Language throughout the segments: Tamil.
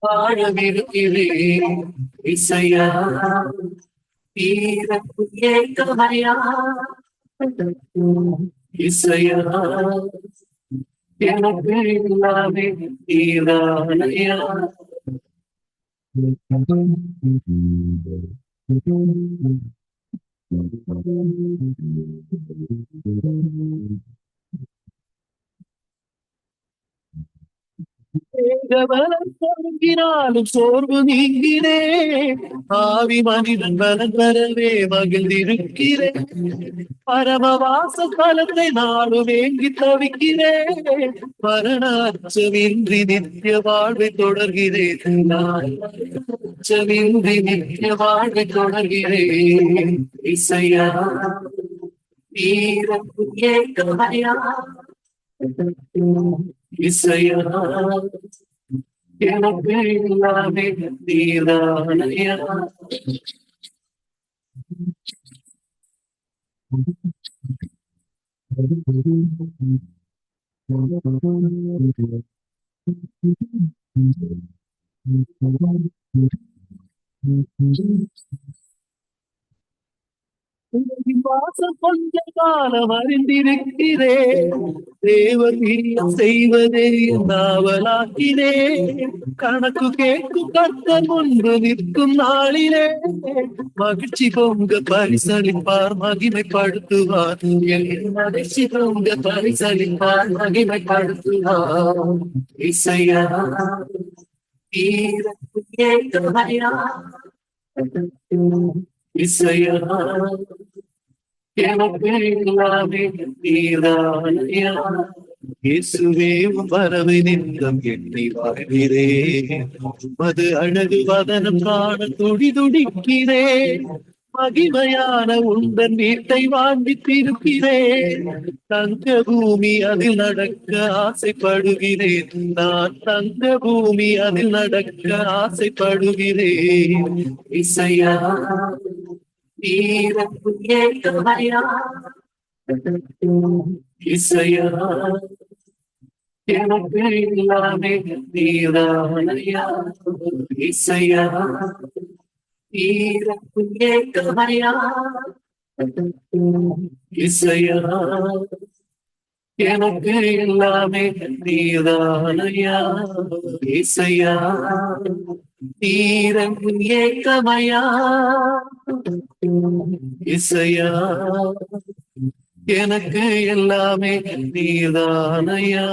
வாழவிருக்கிறேன் இசையா தீரப்பு ஏக்கமையா இசையா எனக்கு இல்லாமே தீரானையா. தொடங்கினாலும் சோர்வு நீங்கினே ஆவி மனிதன் பலன் வரவே மகிழ்ந்திருக்கிறேன். பரமவாச பலத்தை நாடு வேங்கி தவிக்கிறேன். மரண அச்சமின்றி நித்திய வாழ்வை தொடர்கிறேன். நான் அச்சமின்றி நித்திய வாழ்வை தொடர்கிறேன். இசையா தீரப்பு ஏக்கமையா இசையா எனக்கு இல்லாமே தீரானையா. வாசம் கொஞ்ச காலம் அறிந்திருக்கிறேன். தேவன் செய்வதே நாவலாக்கினே. கணக்கு கேட்கும் கர்த்தர் முன்பு நிற்கும் நாளிலே மகிழ்ச்சி பொங்க பரிசளிப்பார் மகிமைப்படுத்துவார். மகிழ்ச்சி பொங்க பரிசளிப்பார் மகிமைப்படுத்துவார். இசையா தீரப்பு ஏக்கமையா இசையா எனக்கு இல்லாமே தீரானையா. இயேசுவே வரவு நின்றம் எண்ணி வாழ்கிறேன். மது அழகு வதனம் காண துடி துடிக்கிறேன். மகிமையான உந்தன் வீட்டை வாங்கி திருக்கிறேன். தங்க பூமி அதில் நடக்க ஆசைப்படுகிறேன். நான் தங்க பூமி அதில் நடக்க ஆசைப்படுகிறேன். இசையா தீரப்பு ஏக்கமையா இசையா எனக்கு இல்லாமே தீரானையா. இசையா தீரப்பு ஏக்கமையா இசையா எனக்கு எல்லாமே தீரானையா. இசையா தீரப்பு ஏக்கமையா இசையா எனக்கு எல்லாமே நீதானையா.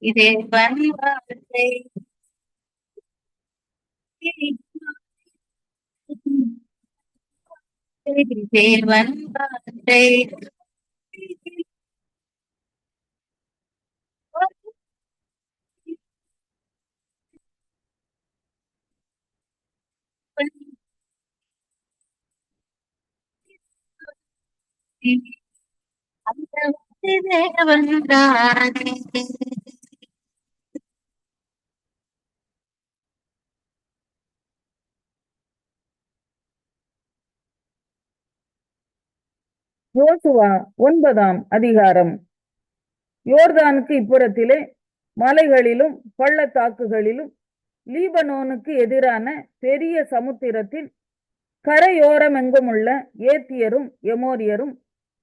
இதே பண்பாட்டை பண்பாட்டை அந்த தேவன் தானே. யோசுவா 9ஆம் அதிகாரம். யோர்தானுக்கு இப்புறத்திலே மலைகளிலும் பள்ளத்தாக்குகளிலும் லீபனோனுக்கு எதிரான பெரிய சமுத்திரத்தில் கரையோரமெங்குமுள்ள ஏத்தியரும் எமோரியரும்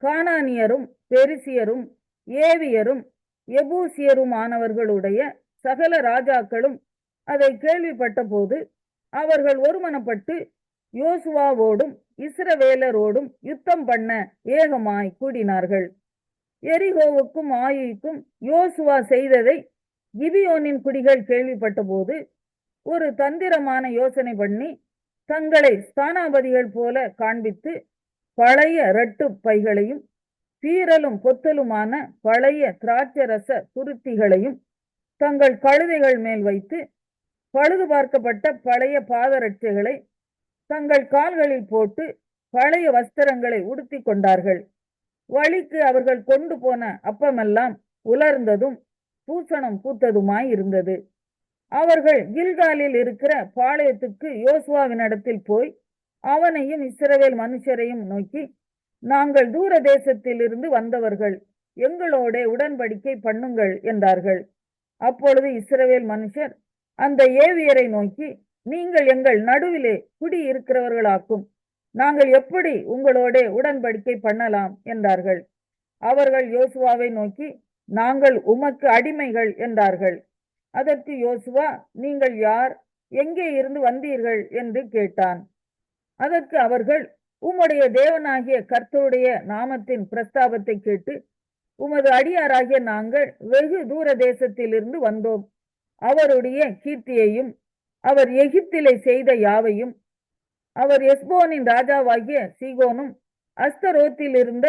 கானானியரும் பெரிசியரும் ஏவியரும் எபூசியருமானவர்களுடைய சகல ராஜாக்களும் அதை கேள்விப்பட்ட போது அவர்கள் ஒருமனப்பட்டு யோசுவாவோடும் இஸ்ரவேலரோடும் யுத்தம் பண்ண ஏகமாய் கூடினார்கள். எரிகோவுக்கும் ஆயிக்கும் யோசுவா செய்ததை கிபியோனின் குடிகள் கேள்விப்பட்ட போது ஒரு தந்திரமான யோசனை பண்ணி தங்களை ஸ்தானாபதிகள் போல காண்பித்து பழைய இரட்டு பைகளையும் பீரலும் பொத்தலுமான பழைய திராட்சரச துருத்திகளையும் தங்கள் கழுதைகள் மேல் வைத்து பழுது பார்க்கப்பட்ட பழைய பாதரட்சைகளை தங்கள் கால்களில் போட்டு பழைய வஸ்திரங்களை உடுத்தி கொண்டார்கள். வழிக்கு அவர்கள் கொண்டு போன அப்பமெல்லாம் உலர்ந்ததும் பூசணம் பூத்ததுமாய் இருந்தது. அவர்கள் கில்காலில் இருக்கிற பாளையத்துக்கு யோசுவாவினிடத்தில் போய் அவனையும் இஸ்ரவேல் மனுஷரையும் நோக்கி, நாங்கள் தூர தேசத்திலிருந்து வந்தவர்கள், எங்களோட உடன்படிக்கை பண்ணுங்கள் என்றார்கள். அப்பொழுது இஸ்ரவேல் மனுஷர் அந்த ஏவியரை நோக்கி, நீங்கள் எங்கள் நடுவிலே குடியிருக்கிறவர்களாக்கும், நாங்கள் எப்படி உங்களோட உடன்படிக்கை பண்ணலாம் என்றார்கள். அவர்கள் யோசுவாவை நோக்கி, நாங்கள் உமக்கு அடிமைகள் என்றார்கள். அதற்கு யோசுவா, நீங்கள் யார், எங்கே இருந்து வந்தீர்கள் என்று கேட்டான். அதற்கு அவர்கள், உம்முடைய தேவனாகிய கர்த்தருடைய நாமத்தின் பிரஸ்தாபத்தை கேட்டு உமது அடியாராகிய நாங்கள் வெகு தூர தேசத்திலிருந்து வந்தோம். அவருடைய கீர்த்தியையும் அவர் எகிப்திலே செய்த யாவையும் அவர் எஸ்போனின் ராஜாவாகிய சீகோனும் அஸ்தரோத்தில் இருந்த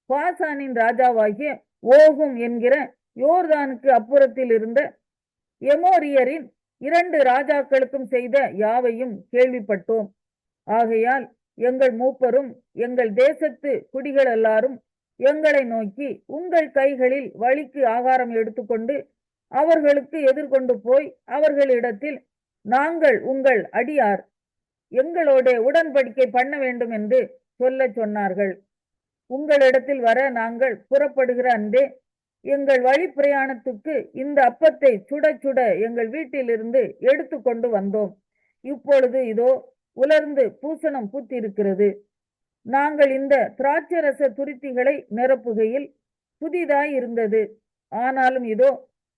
பாசானின் ராஜாவாகிய ஓகும் என்கிற யோர்தானுக்கு அப்புறத்தில் இருந்த எமோரியரின் 2 ராஜாக்களுக்கும் செய்த யாவையும் கேள்விப்பட்டோம். ஆகையால் எங்கள் மூப்பரும் எங்கள் தேசத்து குடிகள் எல்லாரும் எங்களை நோக்கி, உங்கள் கைகளில் வழிக்கு ஆகாரம் எடுத்துக்கொண்டு அவர்களுக்கு எதிர்கொண்டு போய் அவர்களிடத்தில், நாங்கள் உங்கள் அடியார், எங்களோட உடன்படிக்கை பண்ண வேண்டும் என்று சொல்ல சொன்னார்கள். உங்களிடத்தில் வர நாங்கள் புறப்படுகிற அன்றே எங்கள் வழி பிரயாணத்துக்கு இந்த அப்பத்தை சுட சுட எங்கள் வீட்டிலிருந்து எடுத்து கொண்டு வந்தோம். இப்பொழுது இதோ உலர்ந்து பூசணம் பூத்திருக்கிறது. நாங்கள் இந்த திராட்சரச துருத்திகளை நிரப்புகையில் புதிதாய் இருந்தது, ஆனாலும் இதோ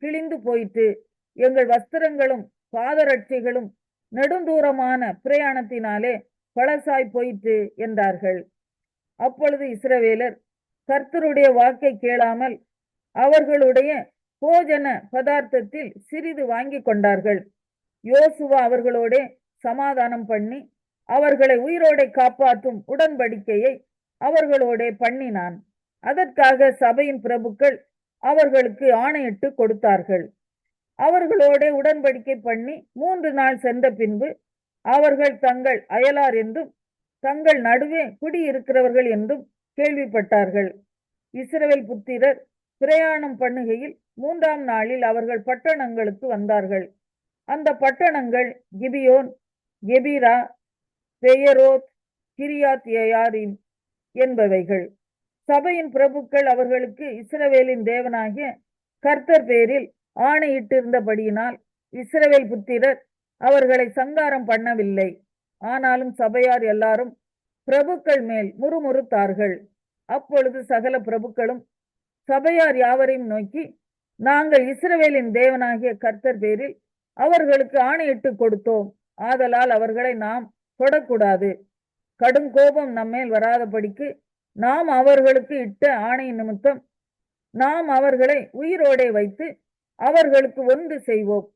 கிழிந்து போயிற்று. எங்கள் வஸ்திரங்களும் பாதரட்சைகளும் நெடுந்தூரமான பிரயாணத்தினாலே பழசாய் போயிற்று என்றார்கள். அப்பொழுது இஸ்ரவேலர் கர்த்தருடைய வாக்கை கேளாமல் அவர்களுடைய போஜன பதார்த்தத்தில் சிறிது வாங்கி கொண்டார்கள். யோசுவா அவர்களோட சமாதானம் பண்ணி அவர்களை உயிரோட காப்பாற்றும் உடன்படிக்கையை அவர்களோட பண்ணினான். அதற்காக சபையின் பிரபுக்கள் அவர்களுக்கு ஆணையிட்டு கொடுத்தார்கள். அவர்களோட உடன்படிக்கை பண்ணி 3 நாள் சென்ற பின்பு அவர்கள் தங்கள் அயலார் என்றும் தங்கள் நடுவே குடியிருக்கிறவர்கள் என்றும் கேள்விப்பட்டார்கள். இஸ்ரவேல் புத்திரர் பிரயாணம் பண்ணுகையில் 3ஆம் நாளில் அவர்கள் பட்டணங்களுக்கு வந்தார்கள். அந்த பட்டணங்கள் கிபியோன், கெபிரா, பெயரோத், கிரியாத் ஏயாரிம் என்பவைகள். சபையின் பிரபுக்கள் அவர்களுக்கு இஸ்ரவேலின் தேவனாகிய கர்த்தர் பேரில் ஆணையிட்டிருந்தபடியினால் இஸ்ரவேல் புத்திரர் அவர்களை சங்காரம் பண்ணவில்லை. ஆனாலும் சபையார் எல்லாரும் பிரபுக்கள் மேல் முறுமுறுத்தார்கள். அப்பொழுது சகல பிரபுக்களும் சபையார் யாவரையும் நோக்கி, நாங்கள் இஸ்ரவேலின் தேவனாகிய கர்த்தர் பேரில் அவர்களுக்கு ஆணையிட்டு கொடுத்தோம், ஆதலால் அவர்களை நாம் தொடக்கூடாது. கடும் கோபம் நம்மேல் வராதபடிக்கு நாம் அவர்களுக்கு இட்ட ஆணை நிமித்தம் நாம் அவர்களை உயிரோடே வைத்து அவர்களுக்கு ஒன்று செய்வோம்.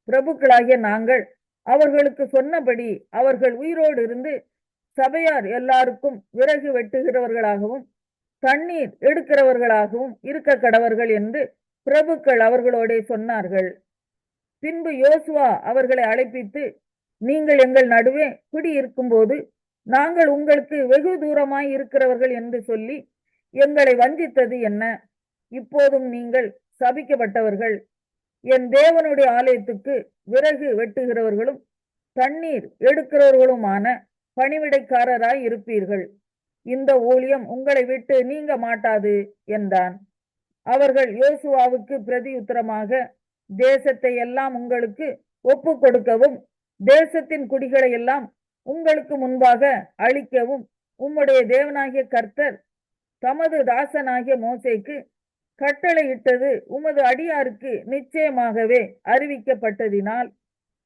பிரபுக்களாகிய நாங்கள் அவர்களுக்கு சொன்னபடி அவர்கள் உயிரோடு இருந்து சபையார் எல்லாருக்கும் விறகு வெட்டுகிறவர்களாகவும் தண்ணீர் எடுக்கிறவர்களாகவும் இருக்க கடவர்கள் என்று பிரபுக்கள் அவர்களோட சொன்னார்கள். பின்பு யோசுவா அவர்களை அழைப்பித்து, நீங்கள் எங்கள் நடுவே குடியிருக்கும் போது நாங்கள் உங்களுக்கு வெகு தூரமாய் இருக்கிறவர்கள் என்று சொல்லி எங்களை வஞ்சித்தது என்ன? இப்போதும் நீங்கள் சபிக்கப்பட்டவர்கள். என் தேவனுடைய ஆலயத்துக்கு விறகு வெட்டுகிறவர்களும் தண்ணீர் எடுக்கிறவர்களுமான பணிவிடைக்காரராய் இருப்பீர்கள். இந்த ஊழியம் உங்களை விட்டு நீங்க மாட்டாது என்றான். அவர்கள் யோசுவாவுக்கு பிரதியுத்தரமாக, தேசத்தை எல்லாம் உங்களுக்கு ஒப்பு கொடுக்கவும் தேசத்தின் குடிகளை எல்லாம் உங்களுக்கு முன்பாக அழிக்கவும் உம்முடைய தேவனாகிய கர்த்தர் தமது தாசனாகிய மோசேக்கு கட்டளையிட்டது உமது அடியாருக்கு நிச்சயமாகவே அறிவிக்கப்பட்டதினால்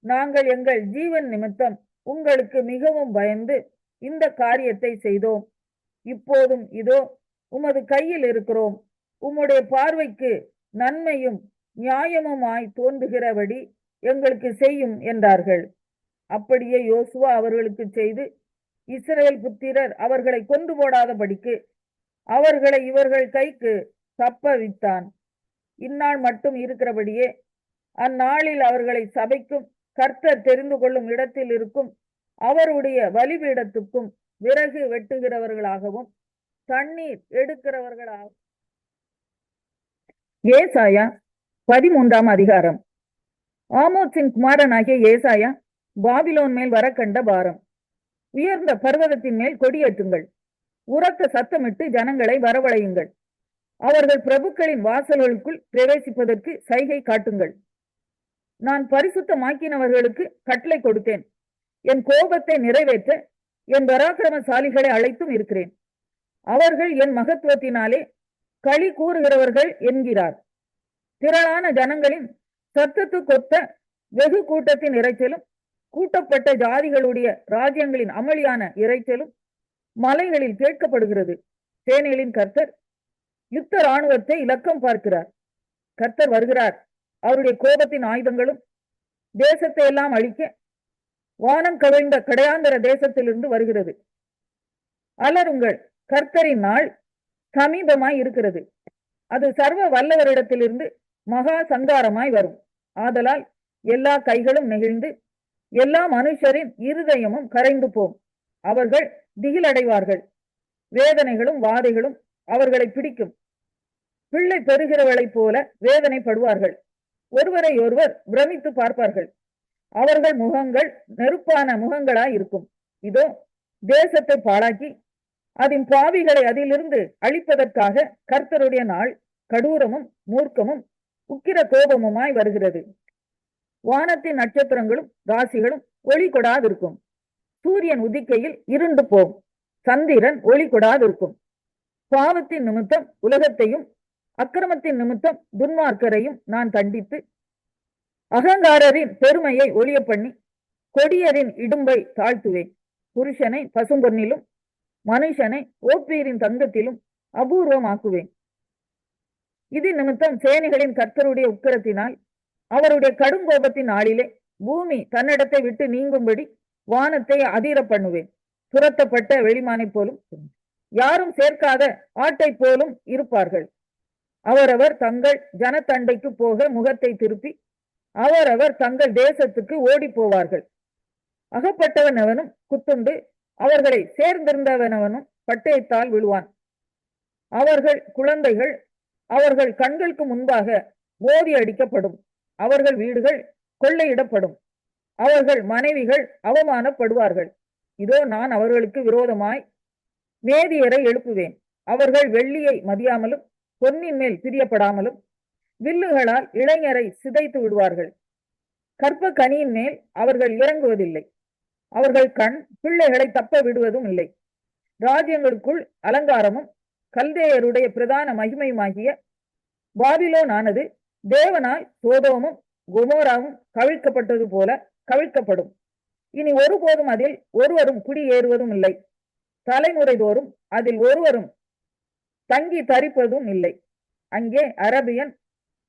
நாங்கள் எங்கள் ஜீவன் நிமித்தம் உங்களுக்கு மிகவும் பயந்து இந்த காரியத்தை செய்தோம். இப்போதும் இதோ உமது கையில் இருக்கிறோம். உம்முடைய பார்வைக்கு நன்மையும் நியாயமுமாய் தோன்றுகிறபடி எங்களுக்கு செய்யும் என்றார்கள். அப்படியே யோசுவா அவர்களுக்கு செய்து இஸ்ரவேல் புத்திரர் அவர்களை கொண்டு போடாதபடிக்கு அவர்களை இவர்கள் கைக்கு தப்பவித்தான். இந்நாள் மட்டும் இருக்கிறபடியே அந்நாளில் அவர்களை சபைக்கும் கர்த்தர் தெரிந்து கொள்ளும் இடத்தில் இருக்கும் அவருடைய பலிபீடத்துக்கும் விறகு வெட்டுகிறவர்களாகவும் தண்ணீர் எடுக்கிறவர்களாகவும். ஏசாயா 13ஆம் அதிகாரம். ஆமோத்சின் குமாரனாகிய ஏசாயா பாபிலோன் மேல் வர கண்ட பாரம். உயர்ந்த பர்வதத்தின் மேல் கொடியேற்றுங்கள், உரத்த சத்தமிட்டு ஜனங்களை வரவழையுங்கள். அவர்கள் பிரபுக்களின் வாசல்களுக்குள் பிரவேசிப்பதற்கு சைகை காட்டுங்கள். நான் பரிசுத்தமாக்கினவர்களுக்கு கட்டளை கொடுத்தேன். என் கோபத்தை நிறைவேற்ற என் பராக்கிரமசாலிகளை அழைத்தும் இருக்கிறேன். அவர்கள் என் மகத்துவத்தினாலே களி கூறுகிறவர்கள் என்கிறார். திரளான ஜனங்களின் சத்தத்துக்கொத்த வெகு கூட்டத்தின் இரைச்சலும், கூட்டப்பட்ட ஜாதிகளுடைய ராஜ்யங்களின் அமளியான இரைச்சலும் மலைகளில் கேட்கப்படுகிறது. சேனைகளின் கர்த்தர் யுத்த இராணுவத்தை இலக்கம் பார்க்கிறார். கர்த்தர் வருகிறார். அவருடைய கோபத்தின் ஆயுதங்களும் தேசத்தை எல்லாம் அழிக்க வானம் கவிழ்ந்த கடையாந்தர தேசத்திலிருந்து வருகிறது. அலருங்கள், கர்த்தரின் நாள் சமீபமாய் இருக்கிறது. அது சர்வ வல்லவரிடத்திலிருந்து மகா சங்காரமாய் வரும். ஆதலால் எல்லா கைகளும் நெகிழ்ந்து எல்லா மனுஷரின் இருதயமும் கரைந்து போம். அவர்கள் திகிலடைவார்கள். வேதனைகளும் வாதைகளும் அவர்களை பிடிக்கும். பிள்ளை பெறுகிறவளைப் போல வேதனைப்படுவார்கள். ஒருவரை ஒருவர் பிரமித்து பார்ப்பார்கள். அவர்கள் முகங்கள் நெருப்பான முகங்களாய் இருக்கும். இதோ, தேசத்தை பாழாக்கி அதன் பாவிகளை அதிலிருந்து அழிப்பதற்காக கர்த்தருடைய நாள் கடூரமும் மூர்க்கமும் உக்கிர கோபமுமாய் வருகிறது. வானத்தின் நட்சத்திரங்களும் ராசிகளும் ஒளி கொடாதிருக்கும். சூரியன் உதிக்கையில் இருண்டு போம். சந்திரன் ஒளி கொடாதிருக்கும். பாவத்தின் நிமித்தம் உலகத்தையும் அக்கிரமத்தின் நிமித்தம் துன்மார்க்கரையும் நான் தண்டித்து அகங்காரரின் பெருமையை ஒளிய பண்ணி கொடியரின் இடும்பை தாழ்த்துவேன். புருஷனை பசும்பொன்னிலும் மனுஷனை ஓப்பீரின் தங்கத்திலும் அபூர்வமாக்குவேன். இது நிமித்தம் சேனைகளின் கர்த்தருடைய உக்கிரத்தினால் அவருடைய கடும் கோபத்தின் நாளிலே பூமி தன்னிடத்தை விட்டு நீங்கும்படி வானத்தை அதிர பண்ணுவேன். துரத்தப்பட்ட வெளிமானை போலும் யாரும் சேர்க்காத ஆட்டை போலும் இருப்பார்கள். அவரவர் தங்கள் ஜனத்தண்டைக்கு போக முகத்தை திருப்பி அவரவர் தங்கள் தேசத்துக்கு ஓடி போவார்கள். அகப்பட்டவனவனும் குத்துண்டு அவர்களை சேர்ந்திருந்தவனவனும் பட்டயத்தால் விழுவான். அவர்கள் குழந்தைகள் அவர்கள் கண்களுக்கு முன்பாக மோதி அடிக்கப்படும். அவர்கள் வீடுகள் கொள்ளையிடப்படும். அவர்கள் மனைவிகள் அவமானப்படுவார்கள். இதோ, நான் அவர்களுக்கு விரோதமாய் மேதியரை எழுப்புவேன். அவர்கள் வெள்ளியை மதியாமலும் பொன்னின் மேல் பிரியப்படாமலும் வில்லுகளால் இளைஞரை சிதைத்து விடுவார்கள். கற்ப கனியின் மேல் அவர்கள் இறங்குவதில்லை. அவர்கள் கண் பிள்ளைகளை தப்ப விடுவதும் இல்லை. ராஜ்யங்களுக்குள் அலங்காரமும் கல்தேயருடைய பிரதான மகிமையுமாகிய பாபிலோன் ஆனது தேவனால் சோதோமும் கொமோராவும் கவிழ்க்கப்பட்டது போல கவிழ்க்கப்படும். இனி ஒருபோதும் அதில் ஒருவரும் குடியேறுவதும் இல்லை. தலைமுறை தோறும் அதில் ஒருவரும் தங்கி தரிப்பதும் இல்லை. அங்கே அரபியன்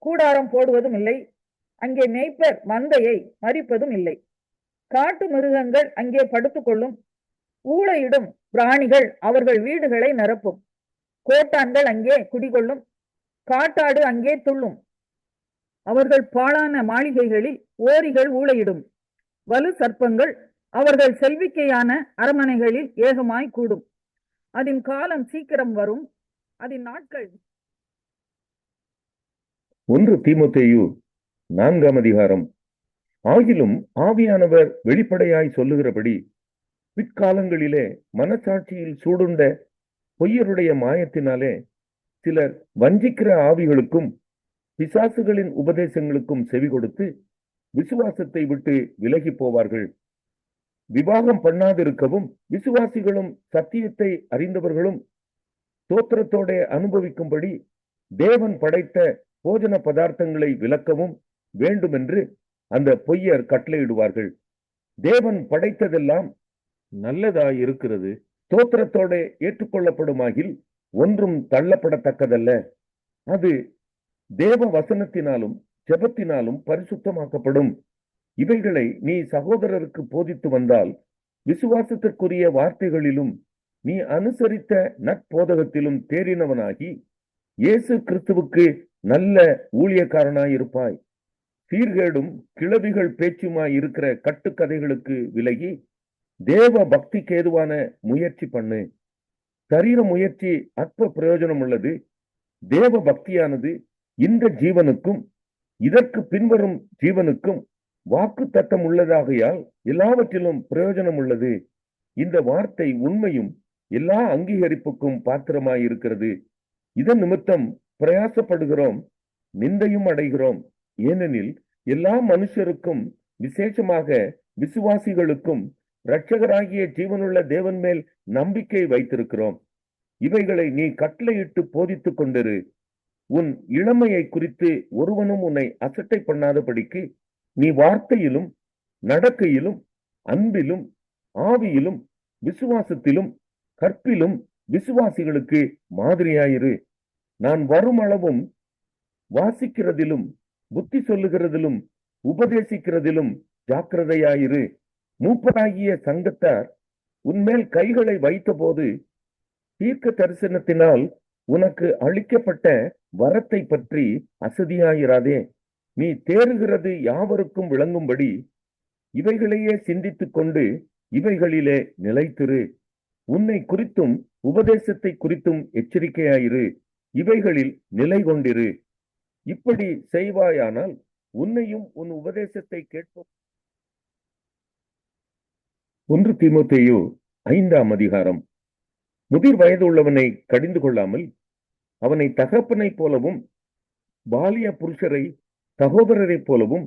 கூடாரம் போடுவதும் இல்லை. அங்கே மேய்ப்பர் மந்தையை மறிப்பதும் இல்லை. காட்டு மிருகங்கள் அங்கே படுத்துக்கொள்ளும். ஊளையிடும் பிராணிகள் அவர்கள் வீடுகளை நிரப்பும். கோட்டான்கள் அங்கே குடிகொள்ளும். காட்டாடு அங்கே துள்ளும். அவர்கள் பாழான மாளிகைகளில் ஓரிகள் ஊளையிடும். வலு சர்ப்பங்கள் அவர்கள் செல்விக்கையான அரமனைகளில் ஏகமாய் கூடும். அதன் காலம் சீக்கிரம் வரும். அதன் நாட்கள். 1 தீமோத்தேயு 4ஆம் அதிகாரம். ஆகிலும் ஆவியானவர் வெளிப்படையாய் சொல்லுகிறபடி பிற்காலங்களிலே மனசாட்சியில் சூடுண்ட பொய்யருடைய மாயத்தினாலே சிலர் வஞ்சிக்கிற ஆவிகளுக்கும் பிசாசுகளின் உபதேசங்களுக்கும் செவி கொடுத்து விசுவாசத்தை விட்டு விலகி போவார்கள். விவாகம் பண்ணாதிருக்கவும் விசுவாசிகளும் சத்தியத்தை அறிந்தவர்களும் ஸ்தோத்திரத்தோட அனுபவிக்கும்படி தேவன் படைத்த போஜன பதார்த்தங்களை விலக்கவும் வேண்டுமென்று அந்த பொய்யர் கட்டளையிடுவார்கள். தேவன் படைத்ததெல்லாம் நல்லதாயிருக்கிறது. ஸ்தோத்திரத்தோட ஏற்றுக்கொள்ளப்படுமாகில் ஒன்றும் தள்ளப்படத்தக்கதல்ல. அது தேவ வசனத்தினாலும் ஜெபத்தினாலும் பரிசுத்தமாக்கப்படும். இவைகளை நீ சகோதரருக்கு போதித்து வந்தால் விசுவாசத்திற்குரிய வார்த்தைகளிலும் நீ அனுசரித்த நற்போதகத்திலும் தேறினவனாகி இயேசு கிறிஸ்துவுக்கு நல்ல ஊழியக்காரனாயிருப்பாய். சீர்கேடும் கிளவிகள் பேச்சுமாய் இருக்கிற கட்டுக்கதைகளுக்கு விலகி தேவ பக்திக்கு ஏதுவான முயற்சி பண்ணு. சரீர முயற்சி அற்ப பிரயோஜனம் உள்ளது. தேவ பக்தியானது இந்த ஜீவனுக்கும் இதற்கு பின்வரும் ஜீவனுக்கும் வாக்கு தத்தம் உள்ளதாகையால் எல்லாவற்றிலும் பிரயோஜனம் உள்ளது. இந்த வார்த்தை உண்மையும் எல்லா அங்கீகரிப்புக்கும் பாத்திரமாயிருக்கிறது. இதன் நிமித்தம் பிரயாசப்படுகிறோம், நிந்தையும் அடைகிறோம். ஏனெனில் எல்லா மனுஷருக்கும் விசேஷமாக விசுவாசிகளுக்கும் இரட்சகராகிய ஜீவனுள்ள தேவன் மேல் நம்பிக்கை வைத்திருக்கிறோம். இவைகளை நீ கட்டளையிட்டு போதித்துக் கொண்டிரு. உன் இளமையை குறித்து ஒருவனும் உன்னை அசட்டை பண்ணாதபடிக்கு நீ வார்த்தையிலும் நடக்கையிலும் அன்பிலும் ஆவியிலும் விசுவாசத்திலும் கற்பிலும் விசுவாசிகளுக்கு மாதிரியாயிரு. நான் வருமளவும் வாசிக்கிறதிலும் புத்தி சொல்லுகிறதிலும் உபதேசிக்கிறதிலும் ஜாக்கிரதையாயிரு. மூப்பராகிய சங்கத்தார் உன்மேல் கைகளை வைத்தபோது தீர்க்க தரிசனத்தினால் உனக்கு அளிக்கப்பட்ட வரத்தை பற்றி அசதியாயிராதே. நீ தேறுகிறது யாவருக்கும் விளங்கும்படி இவைகளையே சிந்தித்துக் கொண்டு இவைகளிலே நிலைத்திரு. உன்னை குறித்தும் உபதேசத்தை குறித்தும் எச்சரிக்கையாயிரு. இவைகளில் நிலை கொண்டிரு. இப்படி செய்வாயானால் உன்னையும் உன் உபதேசத்தை கேட்போம். 1 தீமோத்தேயு 5ஆம் அதிகாரம். முதிர் வயது உள்ளவனை கடிந்து கொள்ளாமல் அவனை தகப்பனைப் போலவும் பாலிய புருஷரை சகோதரரைப் போலவும்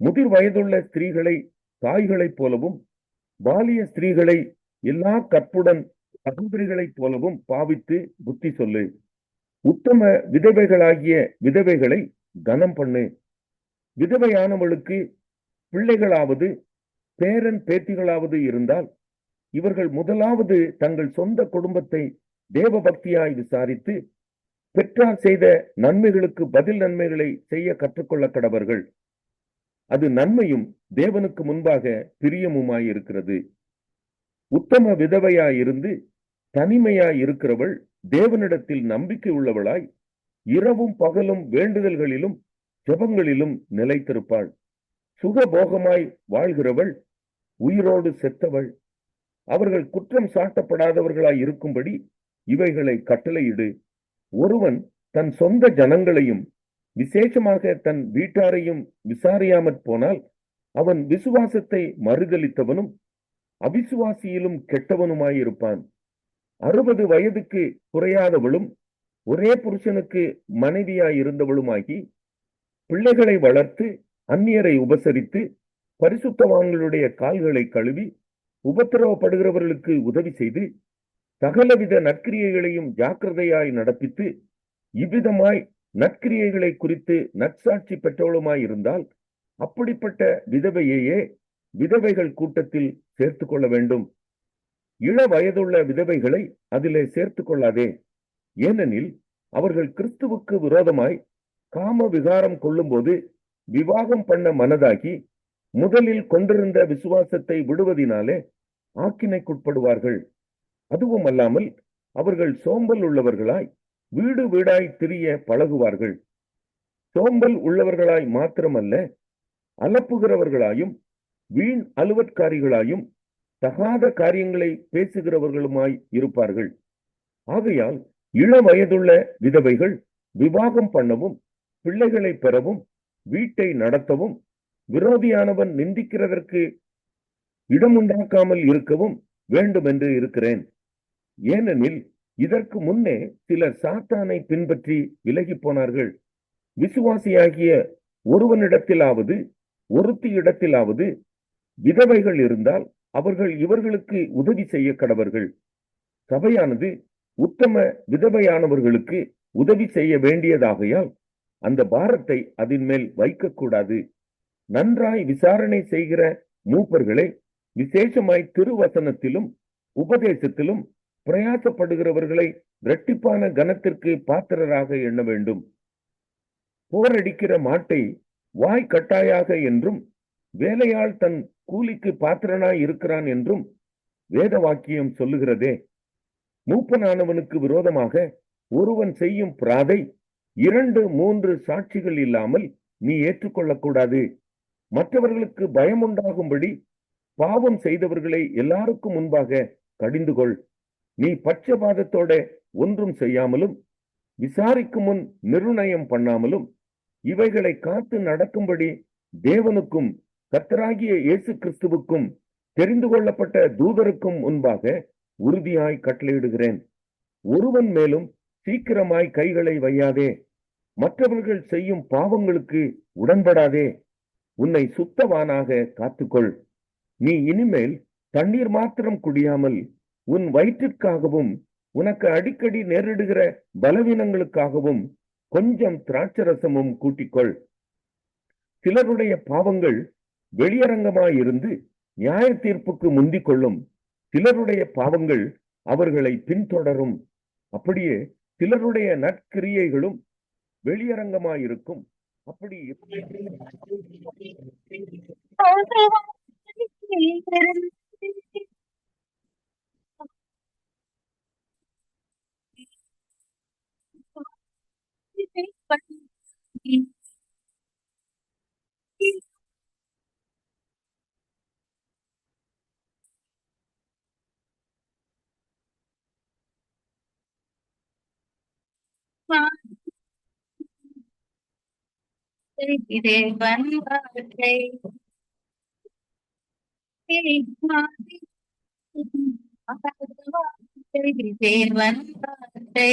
முதிர் வயதுள்ள ஸ்திரீகளை தாய்களைப் போலவும் பாலிய ஸ்திரீகளை எல்லா கற்புடன் சகோதரிகளைப் போலவும் பாவித்து புத்தி சொல்லு. உத்தம விதவைகளாகிய விதவைகளை கனம் பண்ணு. விதவையானவளுக்கு பிள்ளைகளாவது பேரன் பேத்திகளாவது இருந்தால் இவர்கள் முதலாவது தங்கள் சொந்த குடும்பத்தை தேவ பக்தியாய் விசாரித்து பெற்றார் செய்த நன்மைகளுக்கு பதில் நன்மைகளை செய்ய கற்றுக்கொள்ள கடவர்கள். அது நன்மையும் தேவனுக்கு முன்பாக பிரியமுமாயிருக்கிறது. உத்தம விதவையாயிருந்து தனிமையாய் இருக்கிறவள் தேவனிடத்தில் நம்பிக்கை உள்ளவளாய் இரவும் பகலும் வேண்டுதல்களிலும் ஜெபங்களிலும் நிலைத்திருப்பாள். சுகபோகமாய் வாழ்கிறவள் உயிரோடு செத்தவள். அவர்கள் குற்றம் சாட்டப்படாதவர்களாய் இருக்கும்படி இவைகளை கட்டளையிடு. ஒருவன் தன் சொந்த ஜனங்களையும் விசேஷமாக தன் வீட்டாரையும் விசாரியாமற் போனால் அவன் விசுவாசத்தை மறுதலித்தவனும் அவிசுவாசியிலும் கெட்டவனுமாயிருப்பான். 60 வயதுக்கு குறையாதவளும் ஒரே புருஷனுக்கு மனைவியாயிருந்தவளுமாகி பிள்ளைகளை வளர்த்து அந்நியரை உபசரித்து பரிசுத்தவான்களுடைய கால்களை கழுவி உபத்திரவப்படுகிறவர்களுக்கு உதவி செய்து சகலவித நற்கிரியைகளையும் ஜாக்கிரதையாய் நடப்பித்து இவ்விதமாய் நற்கிரியைகளை குறித்து நற்சாட்சி பெற்றவளுமாய் இருந்தால் அப்படிப்பட்ட விதவையையே விதவைகள் கூட்டத்தில் சேர்த்து கொள்ள வேண்டும். இள வயதுள்ள விதவைகளை அதிலே சேர்த்து கொள்ளாதே. ஏனெனில் அவர்கள் கிறிஸ்துவுக்கு விரோதமாய் காம விகாரம் கொள்ளும்போது விவாகம் பண்ண மனதாகி முதலில் கொண்டிருந்த விசுவாசத்தை விடுவதினாலே ஆக்கினைக்குட்படுவார்கள். அதுவும் அல்லாமல் அவர்கள் சோம்பல் உள்ளவர்களாய் வீடு வீடாய் திரிய பழகுவார்கள். சோம்பல் உள்ளவர்களாய் மாத்திரமல்ல, அலப்புகிறவர்களாயும் வீண் அலுவற்காரிகளாயும் தகாத காரியங்களை பேசுகிறவர்களுமாய் இருப்பார்கள். ஆகையால் இள வயதுள்ள விதவைகள் விவாகம் பண்ணவும் பிள்ளைகளை பெறவும் வீட்டை நடத்தவும் விரோதியானவன் நிந்திக்கிறதற்கு இடமுண்டாக்காமல் இருக்கவும் வேண்டும் என்று இருக்கிறேன். ஏனெனில் இதற்கு முன்னே சிலர் சாத்தானை பின்பற்றி விலகி போனார்கள். விசுவாசியாகிய ஒருவனிடத்திலாவது ஒருத்தி இடத்திலாவது விதவைகள் இருந்தால் அவர்கள் இவர்களுக்கு உதவி செய்ய கடவர்கள். சபையானது உத்தம விதவையானவர்களுக்கு உதவி செய்ய வேண்டியதாகையால் அந்த பாரத்தை அதன் மேல் வைக்கக்கூடாது. நன்றாய் விசாரணை செய்கிற மூப்பர்களை விசேஷமாய் திருவசனத்திலும் உபதேசத்திலும் பிரயாசப்படுகிறவர்களை இரட்டிப்பான கனத்திற்கு பாத்திரராக எண்ண வேண்டும். போரடிக்கிற மாட்டை வாய் கட்டாயாக என்றும் வேலையாள் தன் கூலிக்கு பாத்திரனாய் இருக்கிறான் என்றும் வேத வாக்கியம் சொல்லுகிறதே. மூப்பனானவனுக்கு விரோதமாக ஒருவன் செய்யும் பிராதை 2-3 சாட்சிகள் இல்லாமல் நீ ஏற்றுக்கொள்ளக்கூடாது. மற்றவர்களுக்கு பயம் உண்டாகும்படி பாவம் செய்தவர்களை எல்லாருக்கும் முன்பாக கடிந்து கொள். நீ பட்சபாதத்தோட ஒன்றும் செய்யாமலும் விசாரிக்கும் முன் நிர்ணயம் பண்ணாமலும் இவைகளை காத்து நடக்கும்படி தேவனுக்கும் கர்த்தராகிய இயேசு கிறிஸ்துவுக்கும் தெரிந்து கொள்ளப்பட்ட தூதருக்கும் முன்பாக உறுதியாய் கட்டளையிடுகிறேன். ஒருவன் மேலும் சீக்கிரமாய் கைகளை வையாதே. மற்றவர்கள் செய்யும் பாவங்களுக்கு உடன்படாதே. உன்னை சுத்தவானாக காத்துக்கொள். நீ இனிமேல் தண்ணீர் மாத்திரம் குடியாமல் உன் வயிற்றிற்காகவும் உனக்கு அடிக்கடி நேரிடுகிற பலவீனங்களுக்காகவும் கொஞ்சம் திராட்சரசமும் கூட்டிக்கொள். சிலருடைய பாவங்கள் வெளியரங்கமாயிருந்து நியாய தீர்ப்புக்கு முந்திக் கொள்ளும். சிலருடைய பாவங்கள் அவர்களை பின்தொடரும். அப்படியே சிலருடைய நற்கிரியைகளும் வெளியரங்கமாயிருக்கும். அப்படி தேவன் வார்த்தை தேவன் வார்த்தை